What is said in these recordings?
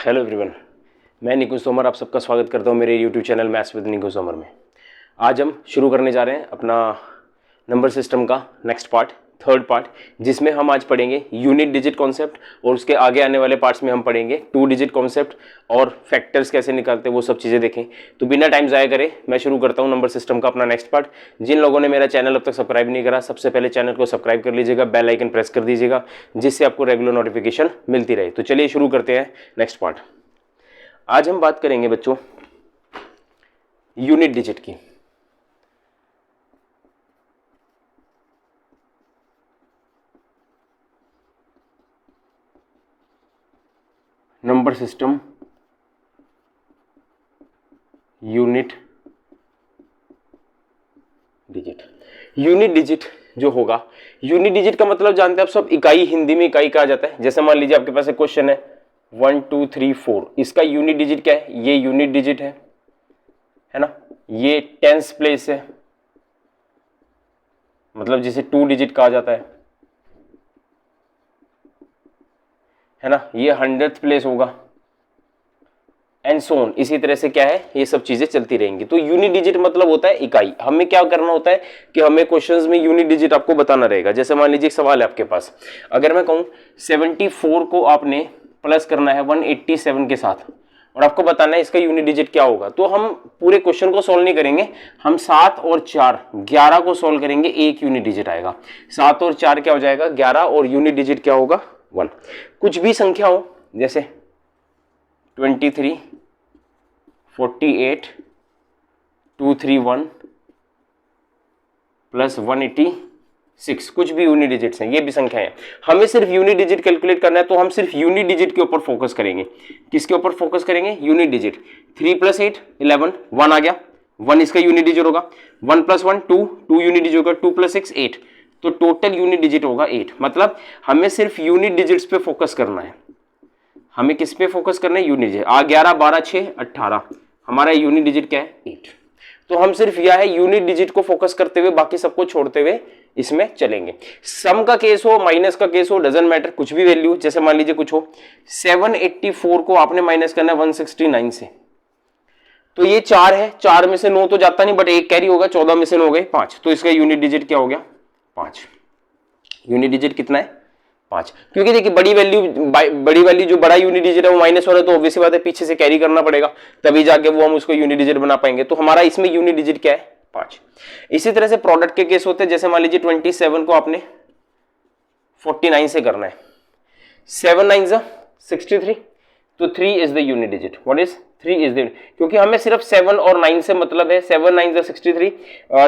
Hello everyone, मैं निकुंज तोमर आप सबका स्वागत करता हूं मेरे यूट्यूब चैनल मैथ्स विद निकुंज तोमर में। आज हम शुरू करने जा रहे हैं अपना नंबर सिस्टम का नेक्स्ट पार्ट, थर्ड पार्ट, जिसमें हम आज पढ़ेंगे यूनिट डिजिट कॉन्सेप्ट और उसके आगे आने वाले पार्ट्स में हम पढ़ेंगे टू डिजिट कॉन्सेप्ट और फैक्टर्स कैसे निकालते हैं, वो सब चीज़ें देखें। तो बिना टाइम ज़ाया करे मैं शुरू करता हूँ नंबर सिस्टम का अपना नेक्स्ट पार्ट। जिन लोगों ने मेरा चैनल अब तक सब्सक्राइब नहीं करा, सबसे पहले चैनल को सब्सक्राइब कर लीजिएगा, बेल आइकन प्रेस कर दीजिएगा, जिससे आपको रेगुलर नोटिफिकेशन मिलती रहे। तो चलिए शुरू करते हैं नेक्स्ट पार्ट। आज हम बात करेंगे बच्चों यूनिट डिजिट की। Number system unit digit. Unit digit जो होगा, यूनिट डिजिट का मतलब जानते हैं आप सब, इकाई। हिंदी में इकाई कहा जाता है। जैसे मान लीजिए आपके पास एक क्वेश्चन है 1 2 3 4, इसका यूनिट डिजिट क्या है? ये यूनिट डिजिट है ना। ये टेंस प्लेस है, मतलब जिसे 2 डिजिट कहा जाता है ना। ये 100th प्लेस होगा एंड सो ऑन। इसी तरह से क्या है, ये सब चीजें चलती रहेंगी। तो यूनिट डिजिट मतलब होता है इकाई। हमें क्या करना होता है कि हमें क्वेश्चंस में यूनिट डिजिट आपको बताना रहेगा। जैसे मान लीजिए एक सवाल है आपके पास, अगर मैं कहूं 74 को आपने प्लस करना है 187 के साथ और आपको बताना है इसका यूनिट डिजिट क्या होगा, तो हम पूरे क्वेश्चन को सोल्व नहीं करेंगे, हम 7 और 4 11 को सोल्व करेंगे, एक यूनिट डिजिट आएगा। 7 और 4 क्या हो जाएगा? 11, और यूनिट डिजिट क्या होगा? 1। कुछ भी संख्या हो, जैसे 23 48 231 प्लस 186, कुछ भी यूनिट डिजिट्स हैं, ये भी संख्या है। हमें सिर्फ यूनिट डिजिट कैलकुलेट करना है, तो हम सिर्फ यूनिट डिजिट के ऊपर फोकस करेंगे। किसके ऊपर फोकस करेंगे? Unit digit. 3 + 8 11, 1 आ गया, 1 इसका यूनिट डिजिट होगा। 1 + 1 2, 2 यूनिट डिजिट होगा। 2 + 6 8, तो टोटल यूनिट डिजिट होगा 8। मतलब हमें सिर्फ यूनिट डिजिट्स पे फोकस करना है। हमें किस पे फोकस करना है? Unit digit. 11 12 6 18, हमारा यूनिट डिजिट क्या है? 8। तो हम सिर्फ यह है यूनिट डिजिट को फोकस करते हुए बाकी सबको छोड़ते हुए इसमें चलेंगे। सम का केस हो, माइनस का केस हो, डजंट मैटर, कुछ भी वैल्यू। जैसे मान लीजिए कुछ हो 784 को आपने माइनस करना है 169 से, तो ये 4 है, 4 में से 9 तो जाता नहीं, बट एक कैरी होगा, 14 में से 9 हो गए 5, तो इसका यूनिट डिजिट क्या हो गया? 5। यूनिट डिजिट कितना है? 5। क्योंकि देखिए बड़ी वैल्यू जो बड़ा यूनिट डिजिट है वो माइनस हो रहा है, तो ऑब्वियस बात है पीछे से कैरी करना पड़ेगा, तभी जाके वो हम उसको यूनिट डिजिट बना पाएंगे। तो हमारा इसमें यूनिट डिजिट क्या है? 5। इसी तरह से प्रोडक्ट के केस होते हैं। जैसे मान लीजिए 27 को आपने 49 से करना है, 7 9 63, तो 3 is the unit digit. What is 3 is the, क्योंकि हमें सिर्फ 7 और 9 से मतलब है। 7 9 63,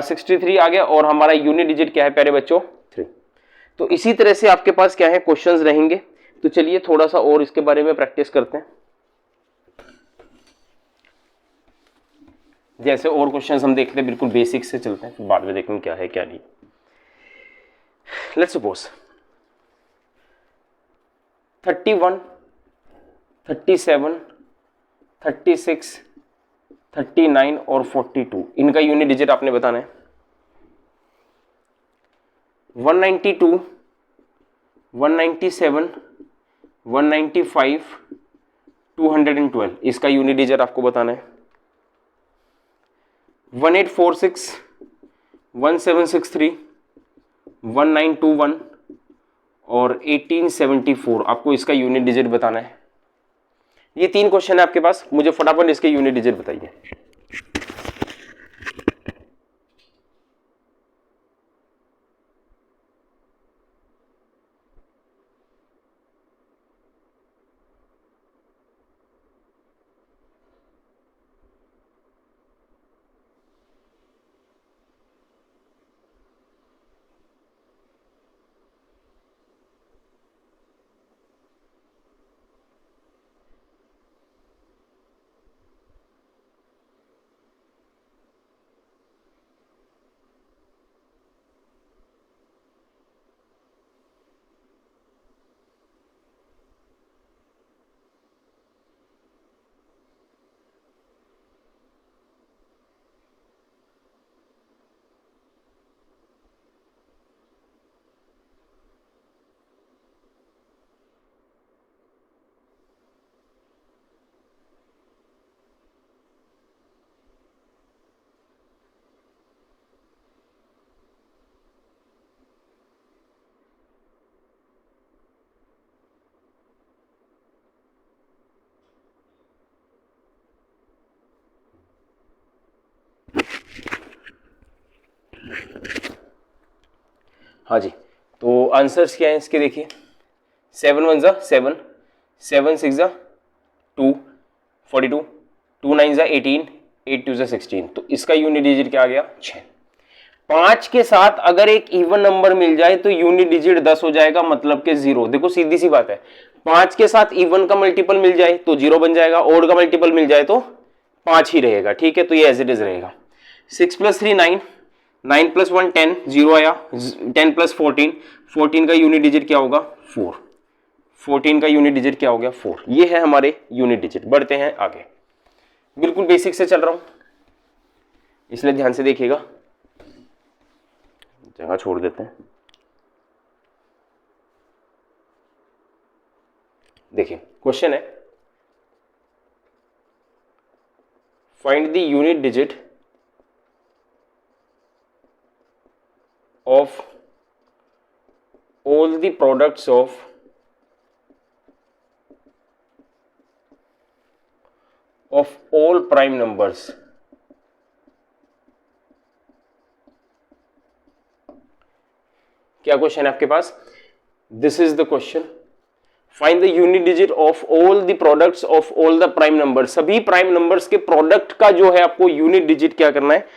63 आ गया, और हमारा यूनिट डिजिट क्या है प्यारे बच्चों? 3। तो इसी तरह से आपके पास क्या है, क्वेश्चंस रहेंगे। तो चलिए थोड़ा सा और इसके बारे में प्रैक्टिस करते हैं। जैसे और क्वेश्चंस हम देखते हैं, बिल्कुल बेसिक से चलते हैं, फिर बाद में देखेंगे क्या है क्या नहीं। लेट्स सपोज 31 37 36 39 और 42, इनका यूनिट डिजिट आपने बताना है। 192 197 195 212, इसका यूनिट डिजिट आपको बताना है। 1846 1763 1921 और 1874, आपको इसका यूनिट डिजिट बताना है। ये 3 क्वेश्चन है आपके पास, मुझे फटाफट इसके यूनिट डिजिट बताइए। हाँ जी, तो आंसर्स क्या है इसके देखिए, 7 1 ज़ा 7, 7 6 ज़ा 2, 42, 2 9 ज़ा 18, 8 2 ज़ा 16। तो इसका यूनिट डिजिट क्या आ गया, 6। 5 के साथ अगर एक इवन नंबर मिल जाए तो यूनिट डिजिट 10 हो जाएगा, मतलब कि 0। देखो सीधी सी बात है, 5 के साथ इवन का मल्टीपल मिल जाए तो 0 बन जाएगा, ओड का मल्टीपल मिल जाए तो 5 ही रहेगा, ठीक है। तो ये एज इट इज रहेगा। 6 + 3 9, 9 + 1 10, 0 आया। 10 + 14, 14 का यूनिट डिजिट क्या होगा, 4। 14 का यूनिट डिजिट क्या हो गया, 4। ये है हमारे यूनिट डिजिट। बढ़ते हैं आगे, बिल्कुल बेसिक से चल रहा हूं, इसलिए ध्यान से देखिएगा, जगह छोड़ देते हैं। देखिए क्वेश्चन है, find the unit digit of all the products of all prime numbers. क्या क्वेश्चन है आपके पास, this is the question, find the unit digit of all the products of all the prime number. सभी prime numbers के product का जो है आपको यूनिट डिजिट क्या करना है,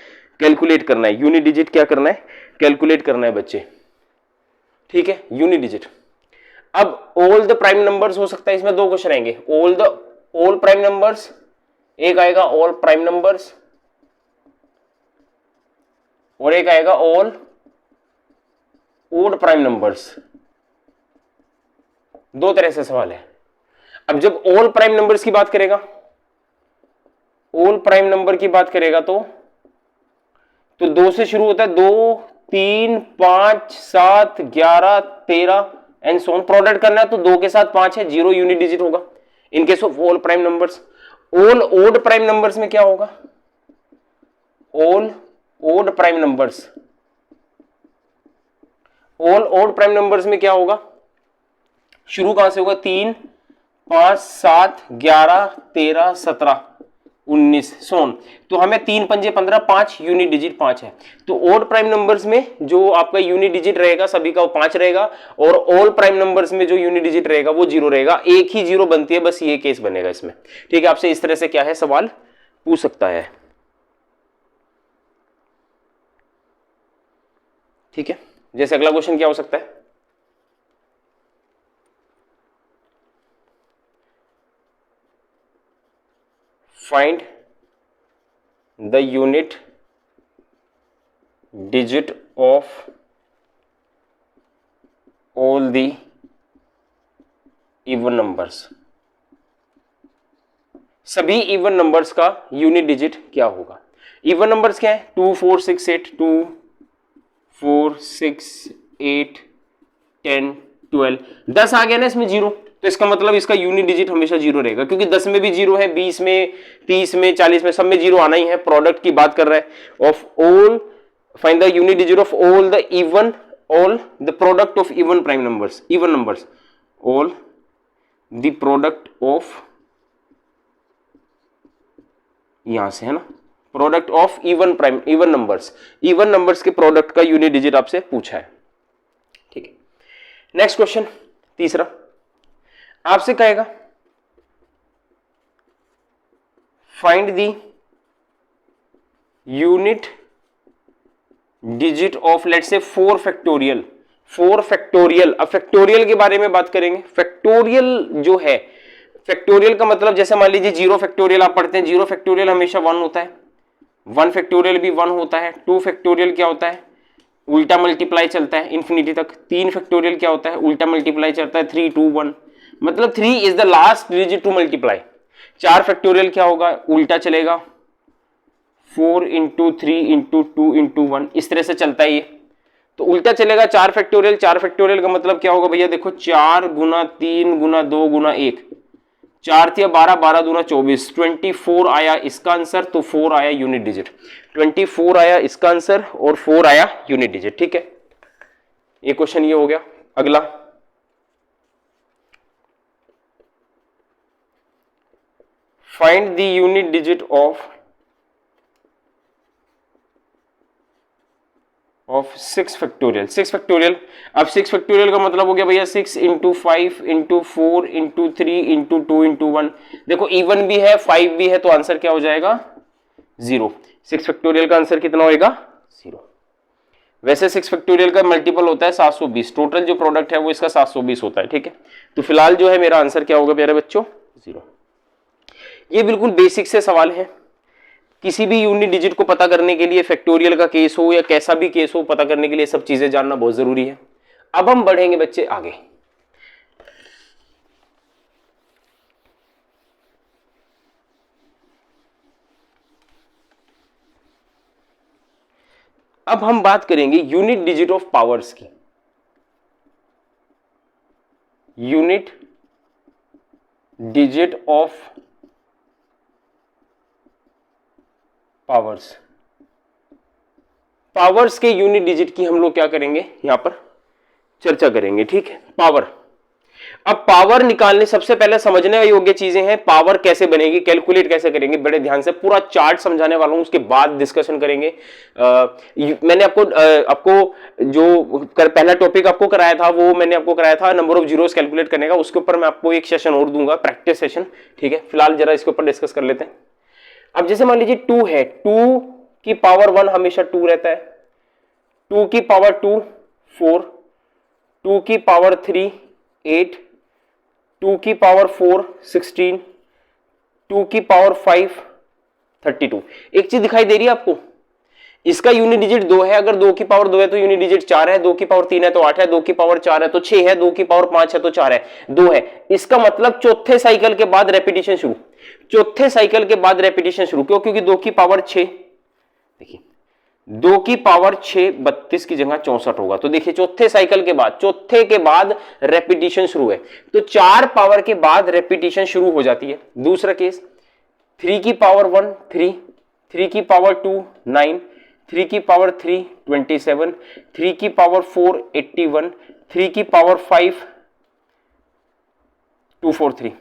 कैलकुलेट करना है। यूनिट डिजिट क्या करना है, कैलकुलेट करना है बच्चे, ठीक है। यूनिट डिजिट, अब ऑल द प्राइम नंबर्स हो सकता है, इसमें दो क्वेश्चन आएंगे, ऑल प्राइम नंबर्स, एक आएगा ऑल प्राइम नंबर्स और एक आएगा ऑल ओड प्राइम नंबर्स। दो तरह से सवाल है। अब जब ऑल प्राइम नंबर्स की बात करेगा, ऑल प्राइम नंबर की बात करेगा तो 2 से शुरू होता है, 2 3 5 7 11 13 एंड सो ऑन। प्रोडक्ट करना है तो 2 के साथ 5 है, 0 यूनिट डिजिट होगा in case of all prime numbers. All odd prime numbers में क्या होगा, all odd prime numbers, all odd prime numbers में क्या होगा, शुरू कहां से होगा, 3 5 7 11 13 17 19 सोन। तो हमें 3 पंजे 15, 5 यूनिट डिजिट 5 है। तो ओड प्राइम नंबर्स में जो आपका यूनिट डिजिट रहेगा सभी का वो 5 रहेगा, और ऑल प्राइम नंबर्स में जो यूनिट डिजिट रहेगा वो 0 रहेगा। एक ही 0 बनती है, बस ये केस बनेगा इसमें, ठीक है। आपसे इस तरह से क्या है सवाल पूछ सकता है, ठीक है। जैसे अगला क्वेश्चन क्या हो सकता है, find the unit digit of all the even numbers. सभी इवन नंबर्स का यूनिट डिजिट क्या होगा। इवन नंबर्स क्या है, 2 4 6 8, 2 4 6 8 10 12, 10 आ गया ना इसमें 0, तो इसका मतलब इसका यूनिट डिजिट हमेशा 0 रहेगा, क्योंकि 10 में भी 0 है, 20 में 30 में 40 में, सब में 0 आना ही है। प्रोडक्ट की बात कर रहा है, of all, find the unit digit of all the even, all the product of even prime numbers, even numbers, all the product of, यहां से है ना, product of even prime, even numbers, even numbers के product का unit digit आपसे पूछा है, ठीक है। नेक्स्ट क्वेश्चन तीसरा आपसे कहेगा, find the unit digit of let's say 4 factorial. 4 factorial, अब फैक्टोरियल के बारे में बात करेंगे। फैक्टोरियल जो है, फैक्टोरियल का मतलब जैसे मान लीजिए 0 फैक्टोरियल आप पढ़ते हैं, 0 फैक्टोरियल हमेशा 1 होता है, 1 फैक्टोरियल भी 1 होता है। 2 फैक्टोरियल क्या होता है, उल्टा मल्टीप्लाई चलता है इंफिनिटी तक। 3 फैक्टोरियल क्या होता है, उल्टा मल्टीप्लाई चलता है, 3 2 1, मतलब 3 is the last digit to multiply. 4 factorial क्या होगा, उल्टा चलेगा, 4 इंटू 3 इंटू 2 इंटू 1, इस तरह से चलता है ये, तो उल्टा चलेगा 4 फैक्टोरियल। 4 फैक्टोरियल का मतलब क्या होगा भैया, देखो 4 गुना 3 गुना 2 गुना 1, 4 थी 12, 12 दूना 24, 24 आया इसका आंसर, तो 4 आया यूनिट डिजिट, 24 आया इसका आंसर और 4 आया यूनिट डिजिट, ठीक है। ये क्वेश्चन ये हो गया। अगला, find the unit digit of of 6 factorial. 6 factorial, अब 6 फैक्टोरियल का मतलब हो गया भैया 6 into 5 into 4 into 3 into 2 into 1। देखो इवन भी है 5 भी है, तो आंसर क्या हो जाएगा 0। 6 फैक्टोरियल का आंसर कितना होएगा 0। वैसे 6 फैक्टोरियल का मल्टीपल होता है 720, टोटल जो प्रोडक्ट है वो इसका 720 होता है, ठीक है। तो फिलहाल जो है मेरा आंसर क्या होगा प्यारे बच्चों 0। ये बिल्कुल बेसिक से सवाल है। किसी भी यूनिट डिजिट को पता करने के लिए, फैक्टोरियल का केस हो या कैसा भी केस हो, पता करने के लिए सब चीजें जानना बहुत जरूरी है। अब हम बढ़ेंगे बच्चे आगे। अब हम बात करेंगे यूनिट डिजिट ऑफ पावर्स की। Unit digit of powers. Powers के यूनिट डिजिट की हम लोग क्या करेंगे, यहां पर चर्चा करेंगे, ठीक है। पावर, अब पावर निकालने सबसे पहले समझने योग्य चीजें हैं। पावर कैसे बनेगी, कैलकुलेट कैसे करेंगे, बड़े ध्यान से पूरा चार्ट समझाने वाला हूं, उसके बाद डिस्कशन करेंगे। मैंने आपको जो पहला टॉपिक आपको कराया था वो मैंने आपको कराया था नंबर ऑफ जीरोस कैलकुलेट करने का, उसके ऊपर मैं आपको एक सेशन और दूंगा, प्रैक्टिस सेशन, ठीक है। फिलहाल जरा इसके ऊपर डिस्कस कर लेते हैं। अब जैसे मान लीजिए 2 है, 2 की पावर 1 हमेशा 2 रहता है, 2 की पावर 2 4, 2 की पावर 3 8, 2 की पावर 4 16, 2 की पावर 5 32। एक चीज दिखाई दे रही है आपको, इसका यूनिट डिजिट 2 है। अगर 2 की पावर 2 है तो यूनिट डिजिट 4 है, 2 की पावर 3 है तो 8 है, 2 की पावर 4 है तो 6 है, 2 की पावर 5 है तो 4 है, 2 है। इसका मतलब चौथे साइकिल के बाद रेपिटेशन शुरू, चौथे साइकिल के बाद रेपिटेशन शुरू। क्यों? क्योंकि 2 की पावर 6, देखिए 2 की पावर 6 32 की जगह 64 होगा। तो देखिए चौथे साइकिल के बाद, चौथे के बाद रेपिटेशन शुरू है, तो 4 पावर के बाद रेपिटेशन शुरू हो जाती है। दूसरा केस 3 की पावर 1 3, 3 की पावर 2 9, 3 की पावर 3 27, 3 की पावर 4 81, 3 की पावर 5 243,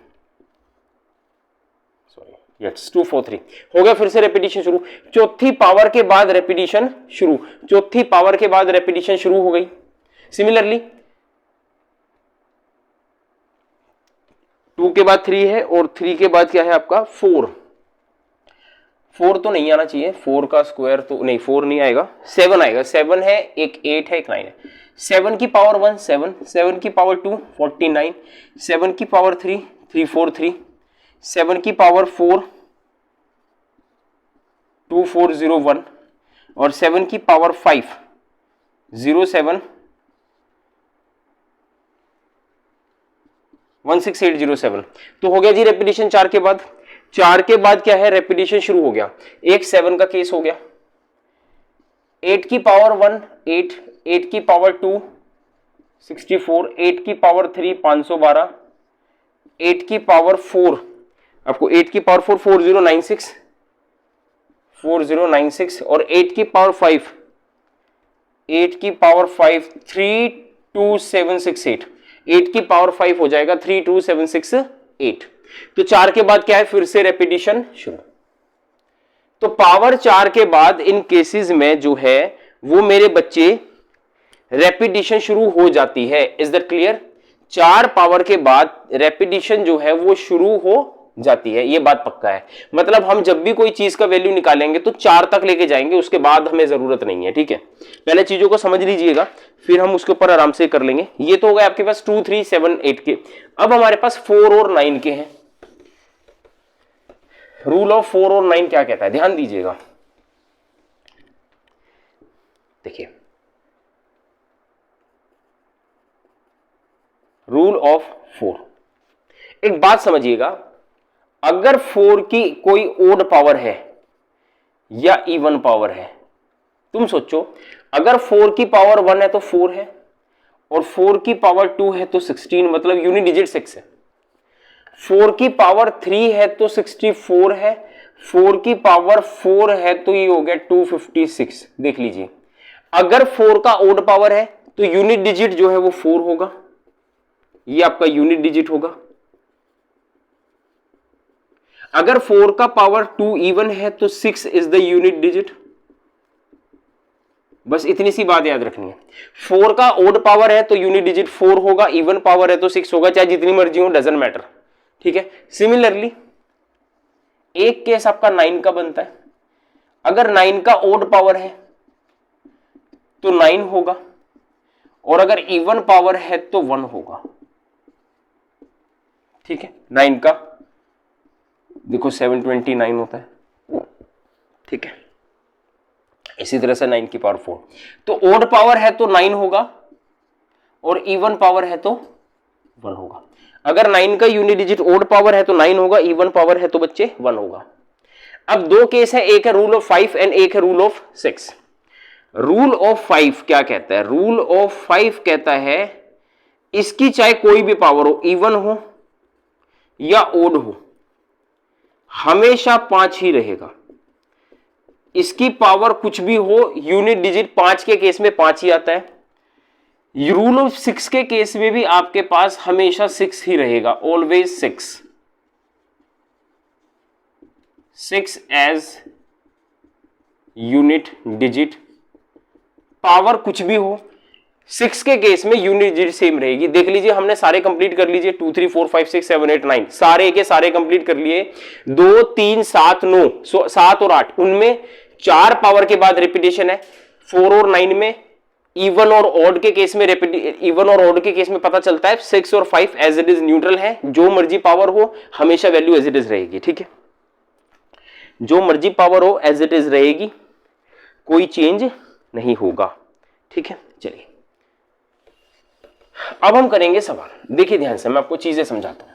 यस 243 हो गया। फिर से रेपिटेशन शुरू, चौथी पावर के बाद रेपिटेशन शुरू, चौथी पावर के बाद रेपिटेशन शुरू हो गई। सिमिलरली 2 के बाद 3 है और 3 के बाद क्या है आपका 4, 4 तो नहीं आना चाहिए, 4 का स्क्वायर तो नहीं, 4 नहीं आएगा, 7 आएगा। 7 है, एक 8 है, एक 9 है। 7 की पावर 1 7, 7 की पावर 2 49, 7 की पावर 3 343, 7 की पावर 4 2401 और 7 की पावर 5 07 16807। तो हो गया जी रेपिटेशन 4 के बाद। 4 के बाद क्या है, रेपिटेशन शुरू हो गया। एक 7 का केस हो गया, 8 की पावर 1 8, 8 की पावर 2 64, 8 की पावर 3 512, 8 की पावर 4 आपको 8 की पावर 4 4096 4096 और 8 की पावर 5 8 की पावर 5 32768, 8 की पावर 5 हो जाएगा 32768। तो 4 के बाद क्या है, फिर से रेपिटेशन शुरू। तो पावर 4 के बाद इन केसेस में जो है वो मेरे बच्चे रेपिटेशन शुरू हो जाती है। Is that clear? 4 पावर के बाद रेपिटेशन जो है वो शुरू हो जाती है, ये बात पक्का है। मतलब हम जब भी कोई चीज का वैल्यू निकालेंगे तो 4 तक लेके जाएंगे, उसके बाद हमें जरूरत नहीं है, ठीक है। पहले चीजों को समझ लीजिएगा, फिर हम उसके ऊपर आराम से कर लेंगे। ये तो हो गया आपके पास 2 3 7 8 के। अब हमारे पास 4 और 9 के हैं। रूल ऑफ 4 और 9 क्या कहता है, ध्यान दीजिएगा। देखिए रूल ऑफ 4, एक बात समझिएगा, अगर 4 की कोई ओड पावर है या इवन पावर है, तुम सोचो, अगर 4 की पावर 1 है तो 4 है और 4 की पावर 2 है तो 16, मतलब यूनिट डिजिट 6 है। 4 की पावर 3 है तो 64 है, 4 की पावर 4 है तो ये हो गया 256। देख लीजिए, अगर 4 का ओड पावर है तो यूनिट डिजिट जो है वो 4 होगा, ये आपका यूनिट डिजिट होगा। अगर 4 का पावर 2 इवन है तो 6 इज द यूनिट डिजिट। बस इतनी सी बात याद रखनी है। 4 का ओड पावर है तो यूनिट डिजिट 4 होगा, इवन पावर है तो 6 होगा, चाहे जितनी मर्जी हो, डजंट मैटर, ठीक है। सिमिलरली एक केस आपका 9 का बनता है, अगर 9 का ओड पावर है तो 9 होगा, और अगर इवन पावर है तो 1 होगा, ठीक है। 9 का देखो 729 होता है, ठीक है। इसी तरह से 9 की पावर 4, तो ओड पावर है तो 9 होगा और इवन पावर है तो 1 होगा। अगर 9 का यूनिट डिजिट ओड पावर है तो 9 होगा, इवन पावर है तो बच्चे 1 होगा। अब दो केस है, एक है रूल ऑफ 5 एंड एक है रूल ऑफ 6। रूल ऑफ 5 क्या कहता है? रूल ऑफ 5 कहता है इसकी चाहे कोई भी पावर हो, इवन हो या ओड हो, हमेशा 5 ही रहेगा। इसकी पावर कुछ भी हो, यूनिट डिजिट 5 के केस में 5 ही आता है। रूल ऑफ 6 के केस में भी आपके पास हमेशा 6 ही रहेगा, always 6 as unit digit, power कुछ भी हो, 6 के केस में यूनिट डिजिट सेम रहेगी। देख लीजिए हमने सारे कंप्लीट कर लीजिए, 2 3 4 5 6 7 8 9 सारे के सारे कंप्लीट कर लिए। 2 3 7 9 7 और 8, उनमें 4 पावर के बाद रिपीटेशन है। 4 और 9 में इवन और ऑड के केस में इवन और ऑड के केस में पता चलता है 6 और 5 एज इट इज न्यूट्रल है, जो मर्जी पावर हो हमेशा वैल्यू एज इट इज रहेगी, ठीक है। जो मर्जी पावर हो एज इट इज रहेगी, कोई चेंज नहीं होगा, ठीक है। चलिए अब हम करेंगे सवाल, देखिए ध्यान से, मैं आपको चीजें समझाता हूं।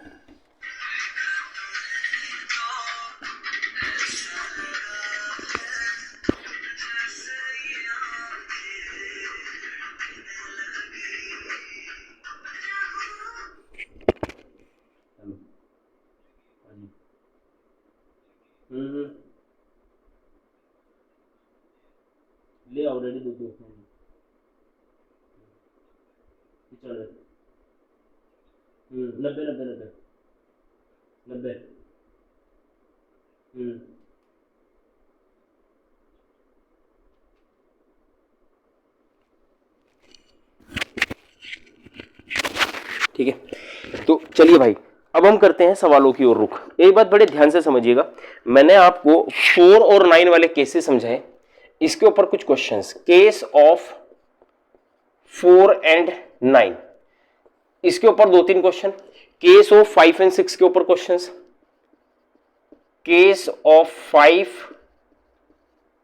ले ऑलरेडी दो चल 90 90 90 90 ठीक है। तो चलिए भाई, अब हम करते हैं सवालों की ओर रुख। एक बात बड़े ध्यान से समझिएगा, मैंने आपको 4 और 9 वाले केसेस समझाए, इसके ऊपर कुछ क्वेश्चंस, केस ऑफ 4 एंड 9, इसके ऊपर 2-3 क्वेश्चन, केस ऑफ 5 एंड 6 के ऊपर क्वेश्चंस, केस ऑफ 5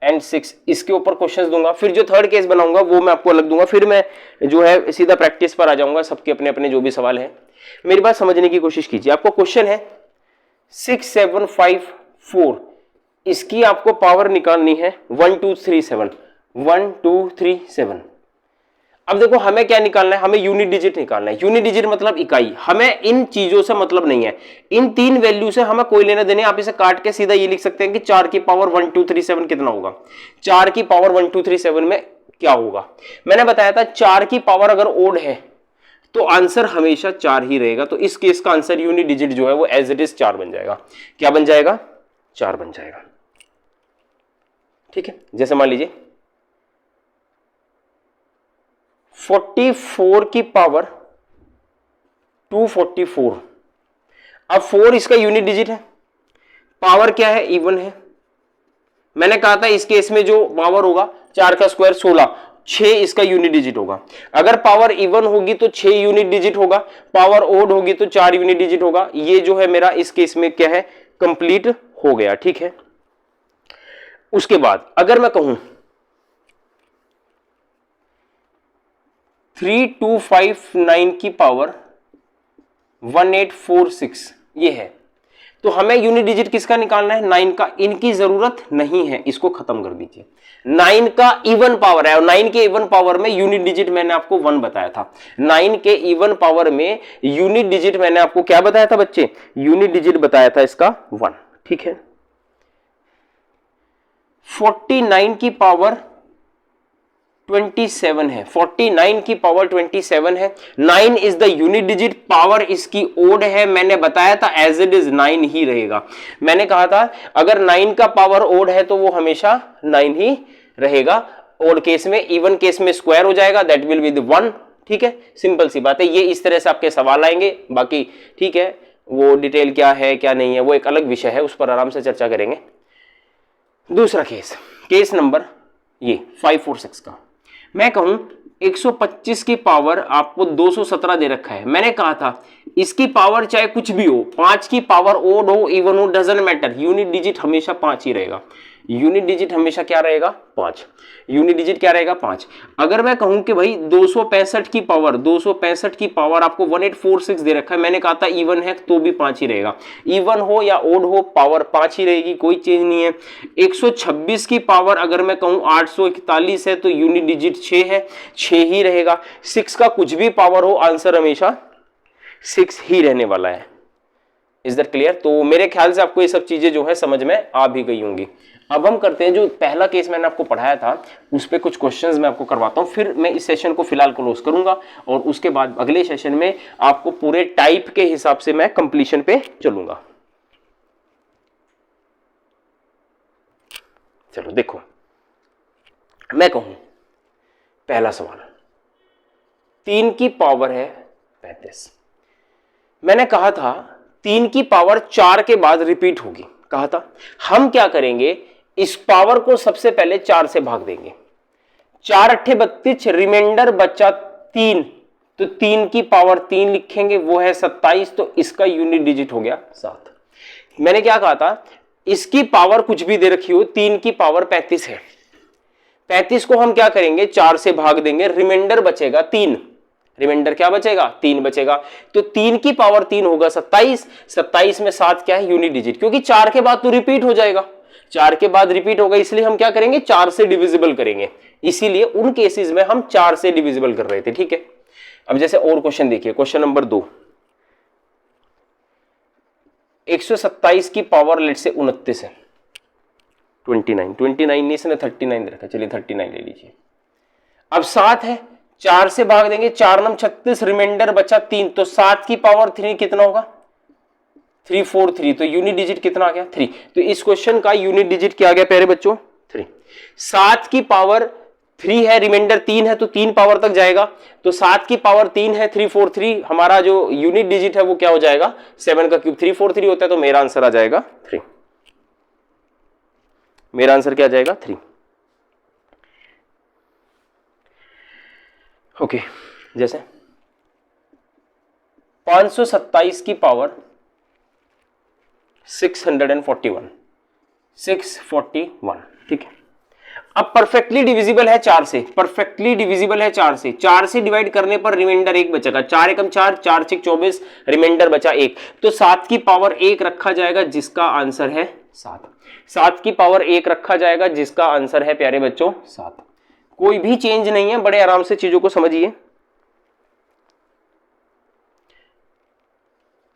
एंड 6 इसके ऊपर क्वेश्चंस दूंगा। फिर जो थर्ड केस बनाऊंगा वो मैं आपको अलग दूंगा। फिर मैं जो है सीधा प्रैक्टिस पर आ जाऊंगा, सबके अपने अपने जो भी सवाल है। मेरी बात समझने की कोशिश कीजिए। आपको क्वेश्चन है 6 7 5 4, इसकी आपको पावर निकालनी है 1 2 3 7 1 2 3 7। अब देखो हमें क्या निकालना है, हमें यूनिट डिजिट निकालना है। यूनिट डिजिट मतलब इकाई, हमें इन चीजों से मतलब नहीं है, इन 3 वैल्यू से हमें कोई लेना देने। आप इसे काट के सीधा ये लिख सकते हैं कि 4 की पावर 1 2 3 7 कितना होगा, 4 की पावर 1 2 3 7 में क्या होगा। मैंने बताया था 4 की पावर अगर ओड है तो आंसर हमेशा 4 ही रहेगा। तो इस केस का आंसर यूनिट डिजिट जो है वो एज इट इज 4 बन जाएगा। क्या बन जाएगा? 4 बन जाएगा, ठीक है। जैसे मान लीजिए 44 की पावर 244, अब 4 इसका यूनिट डिजिट है, पावर क्या है? इवन है। मैंने कहा था इस केस में जो पावर होगा 4 का स्क्वायर 16, 6 इसका यूनिट डिजिट होगा। अगर पावर इवन होगी तो 6 यूनिट डिजिट होगा, पावर ओड होगी तो 4 यूनिट डिजिट होगा। ये जो है मेरा इस केस में क्या है, कंप्लीट हो गया, ठीक है। उसके बाद अगर मैं कहूं 3259 की पावर 1846 ये है, तो हमें यूनिट डिजिट किसका निकालना है? 9 का। इनकी जरूरत नहीं है, इसको खत्म कर दीजिए। 9 का इवन पावर है और 9 के इवन पावर में यूनिट डिजिट मैंने आपको 1 बताया था। 9 के इवन पावर में यूनिट डिजिट मैंने आपको क्या बताया था बच्चे? यूनिट डिजिट बताया था इसका 1, ठीक है। 49 की पावर 27 है, 49 की पावर 27 है। 9 is the unit digit, power इसकी ओड है। मैंने बताया था एज इट इज 9 ही रहेगा। मैंने कहा था अगर 9 का पावर ओड है तो वो हमेशा 9 ही रहेगा। ऑड केस में, इवन केस में स्क्वायर हो जाएगा, दैट विल बी द 1। ठीक है, सिंपल सी बात है। ये इस तरह से आपके सवाल आएंगे। बाकी ठीक है, वो डिटेल क्या है क्या नहीं है वो एक अलग विषय है, उस पर आराम से चर्चा करेंगे। दूसरा केस, केस नंबर ये 5 और 6 का, मैं कहूं 125 की पावर आपको 217 दे रखा है। मैंने कहा था इसकी पावर चाहे कुछ भी हो, 5 की पावर ओड हो इवन हो डजंट मैटर, यूनिट डिजिट हमेशा 5 ही रहेगा। यूनिट डिजिट हमेशा क्या रहेगा? 5। यूनिट डिजिट क्या रहेगा? 5। अगर मैं कहूं कि भाई 265 की पावर, 265 की पावर आपको 1846 दे रखा है, मैंने कहा था इवन है तो भी 5 ही रहेगा। इवन हो या ओड हो पावर 5 ही रहेगी, कोई चेंज नहीं है। 126 की पावर अगर मैं कहूं 841 है तो यूनिट डिजिट 6 है, 6 ही रहेगा। 6 का कुछ भी पावर हो, आंसर हमेशा 6 ही रहने वाला है। Is that clear? तो मेरे ख्याल से आपको ये सब चीजें जो है समझ में आ भी गई होंगी। अब हम करते हैं जो पहला केस मैंने आपको पढ़ाया था उस पे कुछ क्वेश्चंस मैं आपको करवाता हूं, फिर मैं इस सेशन को फिलहाल क्लोज करूंगा और उसके बाद अगले सेशन में आपको पूरे टाइप के हिसाब से मैं कंप्लीशन पे चलूंगा। चलो देखो, मैं कहूं पहला सवाल 3 की पावर है 35। मैंने कहा था 3 की पावर 4 के बाद रिपीट होगी, कहा था। हम क्या करेंगे, इस पावर को सबसे पहले 4 से भाग देंगे। 4 अट्ठे 32, रिमाइंडर बचा 3, तो 3 की पावर 3 लिखेंगे, वो है 27, तो इसका यूनिट डिजिट हो गया 7। मैंने क्या कहा था, इसकी पावर कुछ भी दे रखी हो, 3 की पावर 35 है। 35 को हम क्या करेंगे, 4 से भाग देंगे, रिमाइंडर बचेगा 3। रिमाइंडर क्या बचेगा? 3 बचेगा। तो 3 की पावर 3 होगा 27। 27 में 7 क्या है? यूनिट डिजिट, क्योंकि 4 के बाद तो रिपीट हो जाएगा, 4 के बाद रिपीट होगा, इसलिए हम क्या करेंगे, 4 से डिविजिबल करेंगे। इसीलिए उन केसेस में हम 4 से डिविजिबल कर रहे थे। ठीक है, अब जैसे और क्वेश्चन देखिए, क्वेश्चन नंबर 2, 127 की पावर लेट से 29 है, 29 नहीं, इसने 39 दे रखा, चलिए 39 ले लीजिए। अब 7 है, 4 से भाग देंगे, 4 नम 36, रिमाइंडर बचा 3, तो 7 की पावर 3 कितना होगा? 343, तो यूनिट डिजिट कितना आ गया? 3। तो इस क्वेश्चन का यूनिट डिजिट क्या आ गया प्यारे बच्चों? 3। 7 की पावर 3 है, रिमाइंडर 3 है, तो 3 पावर तक जाएगा, तो 7 की पावर 3 है, 343, हमारा जो यूनिट डिजिट है वो क्या हो जाएगा? 7 का क्यूब 343 होता है, तो मेरा आंसर आ जाएगा 3। मेरा आंसर क्या आ जाएगा? 3। ओके, जैसे 527 की पावर 641, 641, ठीक है। अब परफेक्टली डिविजिबल है 4 से, परफेक्टली डिविजिबल है 4 से, 4 से डिवाइड करने पर रिमाइंडर 1 बचेगा, 4 एकम 4, 4 6 24, रिमाइंडर बचा 1, तो 7 की पावर 1 रखा जाएगा जिसका आंसर है 7। 7 की पावर 1 रखा जाएगा जिसका आंसर है प्यारे बच्चों 7। कोई भी चेंज नहीं है, बड़े आराम से चीजों को समझिए।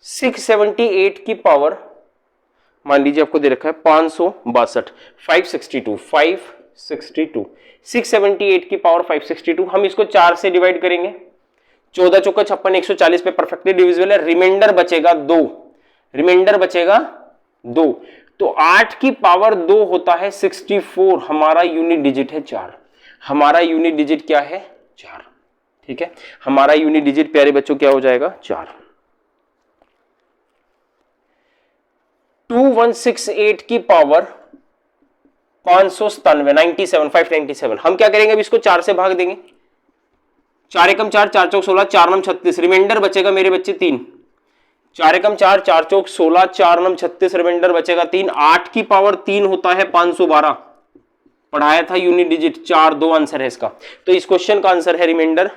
678 की पावर मान लीजिए आपको दे रखा है 562, 562, 562, 678 की पावर 562, हम इसको 4 से डिवाइड करेंगे, 14 चौका 56, 140 पे परफेक्टली डिविजिबल है, रिमाइंडर बचेगा 2, रिमाइंडर बचेगा 2, तो 8 की पावर 2 होता है 64, हमारा यूनिट डिजिट है 4, हमारा यूनिट डिजिट क्या है? 4, ठीक है, हमारा यूनिट डिजिट प्यारे बच्चों क्या हो जाएगा? 4। 2168 की पावर 597, 597, हम क्या करेंगे, अभी इसको 4 से भाग देंगे, 4 एकम 4, 4 चौक 16, 4 नम 36, रिमाइंडर बचेगा मेरे बच्चे 3, 4 एकम 4, 4 चौक 16, 4 नम 36, रिमाइंडर बचेगा 3, 8 की पावर 3 होता है 512, पढ़ाया था यूनिट डिजिट 4, 2 आंसर है इसका, तो इस क्वेश्चन का आंसर है रिमाइंडर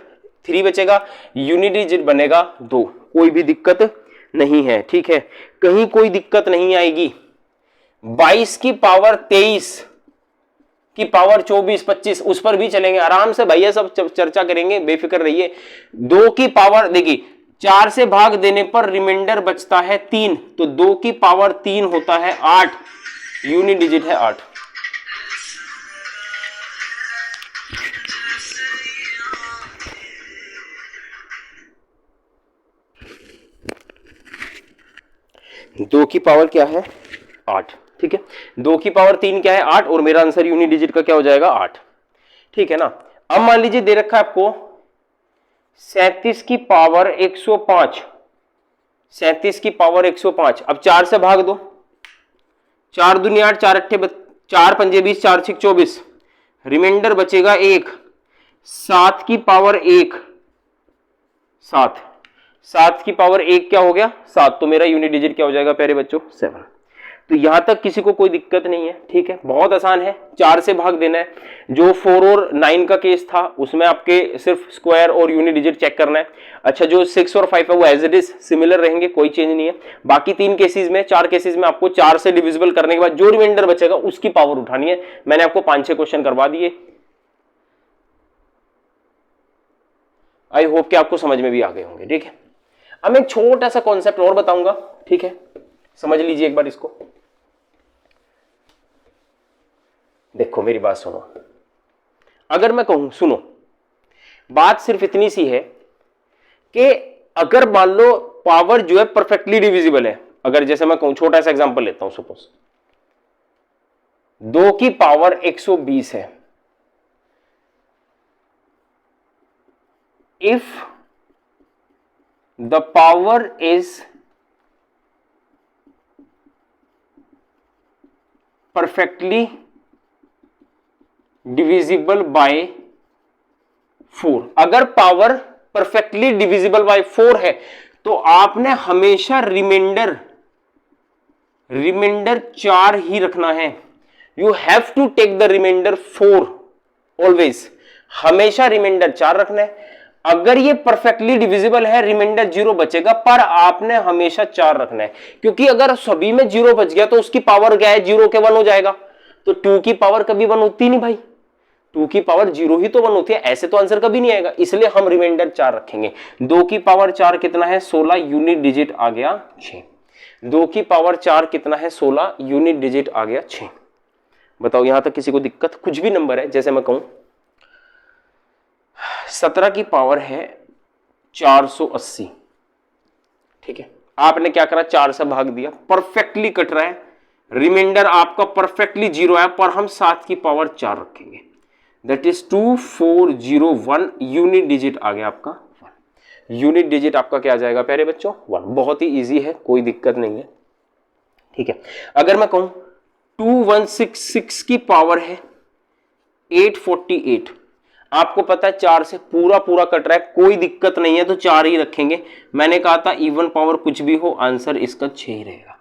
3 बचेगा, यूनिट डिजिट बनेगा 2, कोई भी दिक्कत नहीं है, ठीक है, कहीं कोई दिक्कत नहीं आएगी। 22 की पावर 23 की पावर 24, 25, उस पर भी चलेंगे आराम से भैया, सब चर्चा करेंगे, बेफिक्र रहिए। 2 की पावर देखिए 4 से भाग देने पर रिमाइंडर बचता है 3, तो 2 की पावर 3 होता है 8, यूनिट डिजिट है 8। दो की पावर क्या है? 8, ठीक है, 2 की पावर 3 क्या है? 8, और मेरा आंसर यूनिट डिजिट का क्या हो जाएगा? 8। ठीक है ना। अब मान लीजिए दे रखा है आपको 37 की पावर 105, 37 की पावर 105। अब 4 से भाग दो, 4 दूनी 8, 4 अट्ठे 4 पंजे 20, 4 6 24, रिमाइंडर बचेगा 1। 7 की पावर 1, 7, 7 की पावर 1 क्या हो गया 7, तो मेरा यूनिट डिजिट क्या हो जाएगा प्यारे बच्चों 7। तो यहां तक किसी को कोई दिक्कत नहीं है, ठीक है, बहुत आसान है, 4 से भाग देना है। जो 4 और 9 का केस था उसमें आपके सिर्फ स्क्वायर और यूनिट डिजिट चेक करना है। अच्छा, जो 6 और 5 है वो एज इट इज सिमिलर रहेंगे, कोई चेंज नहीं है। बाकी 3 केसेस में, 4 केसेस में आपको 4 से डिविजिबल करने के बाद जो रिमाइंडर बचेगा उसकी पावर उठानी है। मैंने आपको 5-6 क्वेश्चन करवा दिए, आई होप कि आपको समझ में भी आ गए होंगे, ठीक है। अब मैं एक छोटा सा कॉन्सेप्ट और बताऊंगा, ठीक है, समझ लीजिए एक बार इसको। देखो मेरी बात सुनो, अगर मैं कहूं, सुनो, बात सिर्फ इतनी सी है कि अगर मान लो पावर जो है परफेक्टली डिविजिबल है, अगर जैसे मैं कहूं, छोटा सा एग्जांपल लेता हूं, सपोज 2 की पावर 120 है। If the power is perfectly divisible by 4, अगर पावर परफेक्टली डिविजिबल बाय 4 है तो आपने हमेशा रिमाइंडर 4 ही रखना है। You have to take the reminder 4 always, हमेशा रिमाइंडर 4 रखना है। अगर ये परफेक्टली डिविजिबल है रिमाइंडर 0 बचेगा, पर आपने हमेशा 4 रखना है, क्योंकि अगर सभी में 0 बच गया तो उसकी पावर क्या है 0 के 1 हो जाएगा। तो 2 की पावर कभी 1 होती नहीं भाई, 2 की पावर 0 ही तो 1 होती है, ऐसे तो आंसर कभी नहीं आएगा, इसलिए हम रिमाइंडर 4 रखेंगे। 2 की पावर 4 कितना है 16, यूनिट डिजिट आ गया 6। 2 की पावर 4 कितना है 16, यूनिट डिजिट आ गया 6। बताओ यहां तक किसी को दिक्कत? कुछ भी नंबर है, जैसे मैं कहूं 17 की पावर है 480, ठीक है, आपने क्या करा 4 से भाग दिया, परफेक्टली कट रहा है, रिमाइंडर आपका परफेक्टली 0 है, पर हम 7 की पावर 4 रखेंगे, दैट इज 2401, यूनिट डिजिट आ गया आपका 1। यूनिट डिजिट आपका क्या आ जाएगा प्यारे बच्चों 1। बहुत ही इजी है, कोई दिक्कत नहीं है, ठीक है। अगर मैं कहूं 2166 की पावर है 848, आपको पता है 4 से पूरा कट रहा है, कोई दिक्कत नहीं है, तो 4 ही रखेंगे। मैंने कहा था इवन पावर कुछ भी हो आंसर इसका 6 ही रहेगा।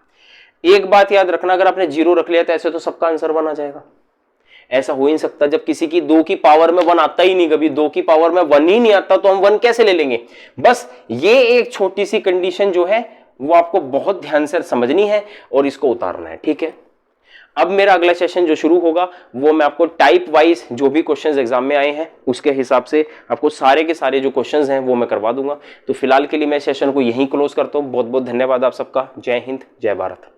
एक बात याद रखना, अगर आपने 0 रख लिया तो ऐसे तो सबका आंसर 1 आ जाएगा, ऐसा हो ही नहीं सकता। जब किसी की 2 की पावर में 1 आता ही नहीं, कभी 2 की पावर में 1 ही नहीं आता, तो हम 1 कैसे ले लेंगे। बस ये एक छोटी सी कंडीशन जो है वो आपको बहुत ध्यान से समझनी है और इसको उतारना है, ठीक है। अब मेरा अगला सेशन जो शुरू होगा वो मैं आपको टाइप वाइज जो भी क्वेश्चंस एग्जाम में आए हैं उसके हिसाब से आपको सारे के सारे जो क्वेश्चंस हैं वो मैं करवा दूंगा। तो फिलहाल के लिए मैं सेशन को यहीं क्लोज करता हूं। बहुत बहुत धन्यवाद आप सबका। जय हिंद, जय भारत।